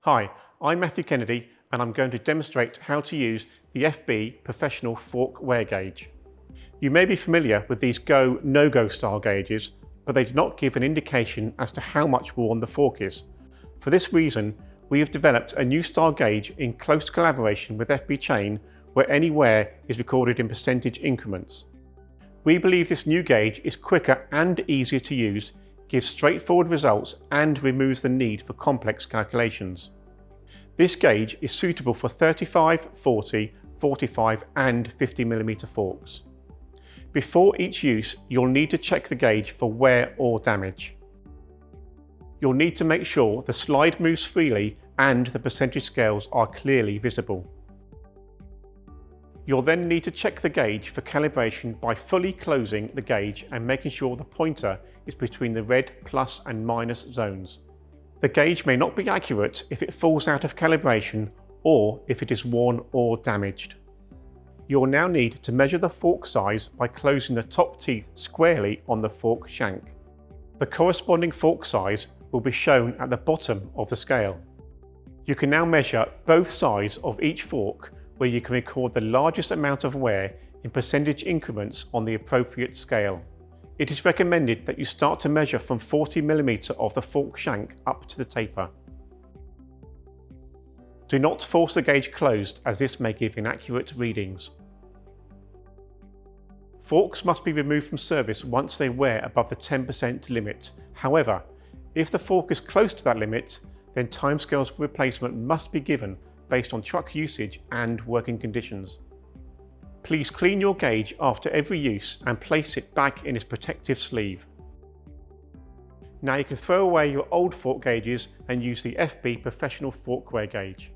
Hi, I'm Matthew Kennedy and I'm going to demonstrate how to use the FB Professional Fork Wear Gauge. You may be familiar with these go, no-go style gauges, but they do not give an indication as to how much worn the fork is. For this reason, we have developed a new style gauge in close collaboration with FB Chain where any wear is recorded in percentage increments. We believe this new gauge is quicker and easier to use, gives straightforward results and removes the need for complex calculations. This gauge is suitable for 35, 40, 45 and 50mm forks. Before each use, you'll need to check the gauge for wear or damage. You'll need to make sure the slide moves freely and the percentage scales are clearly visible. You'll then need to check the gauge for calibration by fully closing the gauge and making sure the pointer is between the red plus and minus zones. The gauge may not be accurate if it falls out of calibration or if it is worn or damaged. You'll now need to measure the fork size by closing the top teeth squarely on the fork shank. The corresponding fork size will be shown at the bottom of the scale. You can now measure both sides of each fork, where you can record the largest amount of wear in percentage increments on the appropriate scale. It is recommended that you start to measure from 40mm of the fork shank up to the taper. Do not force the gauge closed, as this may give inaccurate readings. Forks must be removed from service once they wear above the 10% limit. However, if the fork is close to that limit, then timescales for replacement must be given based on truck usage and working conditions. Please clean your gauge after every use and place it back in its protective sleeve. Now you can throw away your old fork gauges and use the FB Professional Fork Wear Gauge.